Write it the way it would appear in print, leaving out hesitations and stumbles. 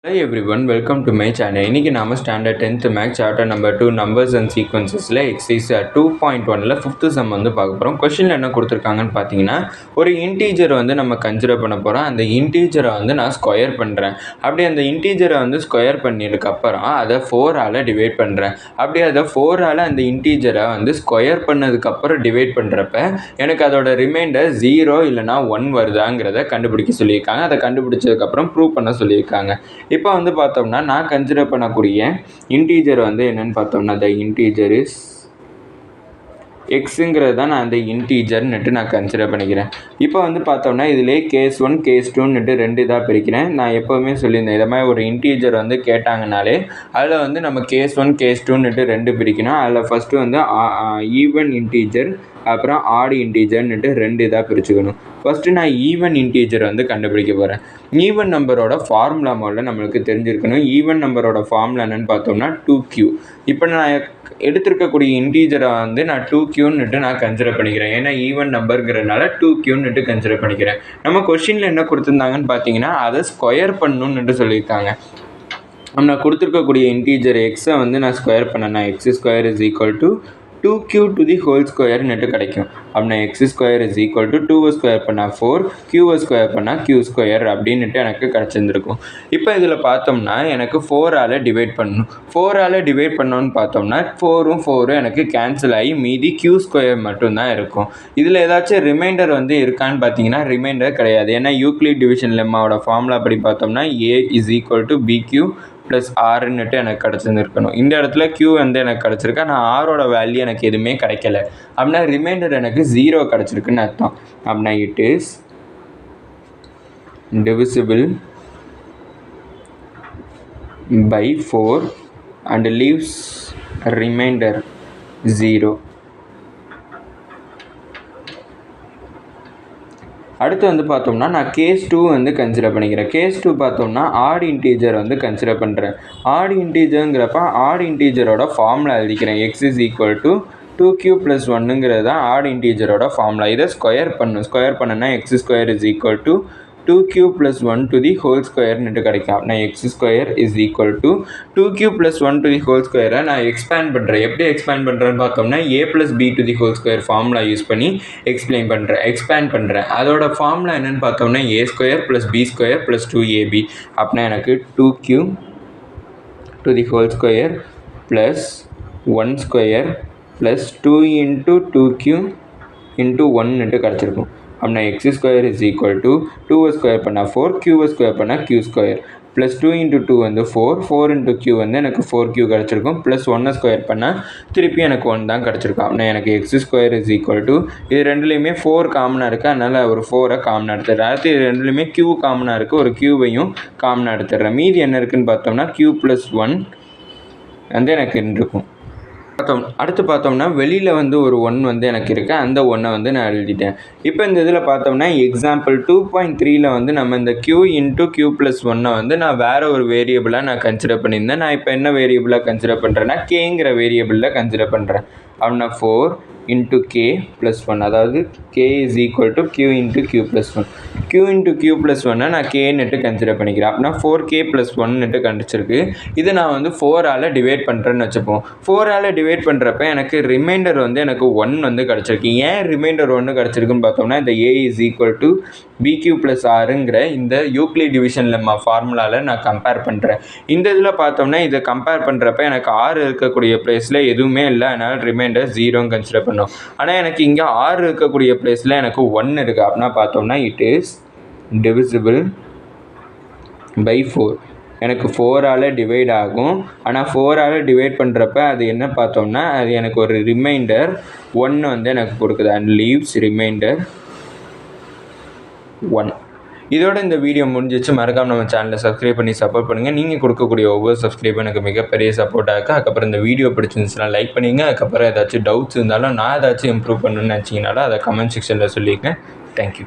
Hi everyone, welcome to my channel. இன்னைக்கு நாம standard 10th maths chapter number 2 numbers and சீக்வன்சஸ்ல exercise 2.1ல 5th sum வந்து பார்க்க போறோம். क्वेश्चनல என்ன கொடுத்திருக்காங்கன்னு பாத்தீங்கன்னா, ஒரு இன்டிஜர் வந்து நம்ம கன்சிடர் பண்ண போறோம். அந்த இன்டிஜரை வந்து நான் ஸ்கொயர் பண்றேன். அப்படி அந்த இன்டிஜரை வந்து ஸ்கொயர் பண்ணினதுக்கு அப்புறம் அதை 4 ஆல டிவைட் பண்றேன். அப்படி அதை 4 ஆல அந்த இன்டிஜரை வந்து ஸ்கொயர் பண்ணதுக்கு அப்புறம் டிவைட் பண்றப்ப எனக்கு அதோட ரிமைண்டர் 0 இல்லனா 1 வருதாங்கறத கண்டுபிடிக்க சொல்லியிருக்காங்க. அதை கண்டுபிடிச்சதுக்கு அப்புறம் ப்ரூவ் பண்ண சொல்லியிருக்காங்க. இப்போ வந்து பார்த்தோம்னா நான் கன்சிடர் பண்ணக்கூடிய இன்டீஜர் வந்து என்னன்னு பார்த்தோம்னா the integer is எக்ஸுங்கிறது தான் நான் அந்த இன்டீஜர்னுட்டு நான் கன்சிடர் பண்ணிக்கிறேன். இப்போ வந்து பார்த்தோம்னா இதிலே கேஸ் 1 கேஸ் 2ன்னுட்டு 2 இதாக பிரிக்கிறேன். நான் எப்போவுமே சொல்லியிருந்தேன் இதை மாதிரி ஒரு இன்டீஜர் வந்து கேட்டாங்கனாலே அதில் வந்து நம்ம கேஸ் 1 கேஸ் 2ன்னுட்டு 2 பிரிக்கணும். அதில் ஃபஸ்ட்டு வந்து ஈவன் இன்டீஜர் அப்புறம் ஆட் இன்டீஜர்னுட்டு 2 இதாக பிரிச்சுக்கணும். ஃபஸ்ட்டு நான் ஈவன் இன்டீஜர் வந்து கண்டுபிடிக்க போகிறேன். ஈவன் நம்பரோட ஃபார்முலா முதல்ல நம்மளுக்கு தெரிஞ்சிருக்கணும். ஈவன் நம்பரோட ஃபார்முலா என்னென்னு பார்த்தோம்னா 2q. இப்போ நான் எடுத்திருக்கக்கூடிய இன்டீஜரை வந்து நான் 2qன்னுட்டு நான் கன்சிடர் பண்ணிக்கிறேன். ஏன்னா ஈவன் நம்பருங்கிறதுனால 2qன்னுட்டு கன்சிடர் பண்ணிக்கிறேன். நம்ம கொஸ்டினில் என்ன கொடுத்துருந்தாங்கன்னு பார்த்தீங்கன்னா அதை ஸ்கொயர் பண்ணணுன்னுட்டு சொல்லியிருக்காங்க. நான் கொடுத்துருக்கக்கூடிய இன்டீஜர் எக்ஸை வந்து நான் ஸ்கொயர் பண்ணேன்னா X square is equal to 2q to the whole square net கிடைக்கும். அப்படின்னா x square is equal to 2 square பண்ணால் 4 q ஸ்கொயர் பண்ணால் q ஸ்கொயர் அப்படின்னுட்டு எனக்கு கிடச்சிருந்துருக்கும். இப்போ இதில் பார்த்தோம்னா எனக்கு 4 ஆல் டிவைட் பண்ணணும். 4 ஆல் டிவைட் பண்ணோன்னு பார்த்தோம்னா 4ம் 4ம் எனக்கு கேன்சல் ஆகி மீதி q ஸ்கொயர் மட்டும்தான் இருக்கும். இதில் ஏதாச்சும் ரிமைண்டர் வந்து இருக்கான்னு பார்த்தீங்கன்னா ரிமைண்டர் கிடையாது. ஏன்னா யூக்ளிட் டிவிஷன் லெம்மாவோட ஃபார்முலா படி பார்த்தோம்னா a is equal to bq plus ஆர்ன்னுட்டு எனக்கு கிடச்சிருந்துருக்கணும். இந்த இடத்துல q வந்து எனக்கு கிடச்சிருக்கு. ஆனால் ஆரோட வேல்யூ எனக்கு எதுவுமே கிடைக்கல. அப்படின்னா ரிமைண்டர் எனக்கு 0 கிடச்சிருக்குன்னு அர்த்தம். அப்படின்னா it is divisible by 4 and leaves remainder 0. அடுத்து வந்து பார்த்தோம்னா நான் கேஸ் 2 வந்து கன்சிடர் பண்ணிக்கிறேன். கேஸ் 2 பார்த்தோம்னா ஆட் இன்டீஜர் வந்து கன்சிடர் பண்ணுறேன். ஆட் இன்டீஜருங்கிறப்ப ஆட் இன்டீஜரோட ஃபார்முலா எழுதிக்கிறேன். X is equal to 2q + 1ங்கிறது தான் ஆட் இன்டீஜரோட ஃபார்முலா. இதை ஸ்கொயர் பண்ணணும். ஸ்கொயர் பண்ணனா X square is equal to 2q + 1 to the whole squareன்னுட்டு கிடைக்கும். அப்படின்னா X square is equal to 2q + 1 to the whole square நான் expand பண்ணுறேன். எப்படி எக்ஸ்பேண்ட் பண்ணுறேன்னு பார்த்தோம்னா a + b to the whole square formula use பண்ணி எக்ஸ்பேண்ட் பண்ணுறேன். அதோட ஃபார்முலா என்னென்னு பார்த்தோம்னா a square + b square + 2ab. அப்படின்னா எனக்கு 2q to the whole square + 1 square + 2 into 2q into 1ன்னுட்டு கிடச்சிருக்கும். அப்படின்னா X square is equal to 2 square பண்ணால் 4 q ஸ்கொயர் பண்ணால் q ஸ்கொயர் ப்ளஸ் 2 into 2 வந்து 4 into q வந்து எனக்கு 4q கிடச்சிருக்கும். ப்ளஸ் 1 ஸ்கொயர் பண்ணால் திருப்பி எனக்கு 1 தான் கிடச்சிருக்கும். அப்படின்னா எனக்கு X square is equal to இது ரெண்டுலேயுமே 4 காமனாக இருக்குது. அதனால் ஒரு 4 காமனாக எடுத்துடுறேன். அடுத்து இது ரெண்டுலேயுமே q காமனாக இருக்குது. ஒரு q-வையும் காமனாக எடுத்துடுறேன். மீதி என்ன இருக்குதுன்னு பார்த்தோம்னா q + 1 வந்து எனக்கு இருக்கும். அடுத்து பார்த்தோம்னா வெளியில் வந்து ஒரு 1 வந்து எனக்கு இருக்குது. அந்த 1 வந்து நான் எழுதிட்டேன். இப்போ இந்த இதில் பார்த்தோம்னா எக்ஸாம்பிள் 2.3ல் வந்து நம்ம இந்த q into q + 1 வந்து நான் வேறு ஒரு வேரியபிளாக நான் கன்சிடர் பண்ணியிருந்தேன். நான் இப்போ என்ன வேரியபிளாக கன்சிடர் பண்ணுறேன்னா கேங்கிற வேரியபிளில் கன்சிடர் பண்ணுறேன். அப்படின்னா 4 into k + 1 அதாவது k is equal to q into q + 1. q into q + 1 நான் k-ன்னுட்டு கன்சிடர் பண்ணிக்கிறேன். அப்படின்னா 4k + 1ன்னுட்டு கண்டுச்சிருக்கு. இது நான் வந்து 4 ஆல் டிவைட் பண்ணுறேன்னு வச்சுப்போம். 4 ஆல் டிவைட் பண்ணுறப்ப எனக்கு ரிமைண்டர் வந்து எனக்கு 1 வந்து கிடச்சிருக்கு. ஏன் ரிமைண்டர் 1 கிடச்சிருக்குன்னு பார்த்தோம்னா இந்த a is equal to bq + rங்கிற இந்த யூக்ளிட் டிவிஷன் லெம்மா ஃபார்முலாவில் நான் கம்பேர் பண்ணுறேன். இந்த இதில் பார்த்தோம்னா இதை கம்பேர் பண்ணுறப்ப எனக்கு r இருக்கக்கூடிய பிளேஸில் எதுவுமே இல்லை. அதனால் ரிமைண்டர் 0 கன்சிடர் பண்ணோம். ஆனால் எனக்கு இங்கே r இருக்கக்கூடிய பிளேஸில் எனக்கு 1 இருக்குது. அப்படின்னா பார்த்தோம்னா இட் இஸ் divisible by 4. எனக்கு 4 ஆல் டிவைட் ஆகும். ஆனால் 4 ஆல் டிவைட் பண்ணுறப்ப அது என்ன பார்த்தோம்னா அது எனக்கு ஒரு ரிமைண்டர் 1 வந்து எனக்கு கொடுக்குது. And leaves reminder 1. இதோட இந்த வீடியோ முடிஞ்சிச்சு. மறக்காம நம்ம சேனலை சப்ஸ்கிரைப் பண்ணி சப்போர்ட் பண்ணுங்கள். நீங்கள் கொடுக்கக்கூடிய ஒவ்வொரு சப்ஸ்கிரைபும் எனக்கு மிகப்பெரிய சப்போர்ட்டாக இருக்குது. அதுக்கப்புறம் இந்த வீடியோ பிடிச்சிருந்துச்சுன்னா லைக் பண்ணிங்க. அதுக்கப்புறம் ஏதாச்சும் டவுட்ஸ் இருந்தாலும் நான் ஏதாச்சும் இம்ப்ரூவ் பண்ணணும்னு நினச்சிங்கனாலும் அதை கமெண்ட் செக்ஷனில் சொல்லியிருக்கேன். தேங்க்யூ.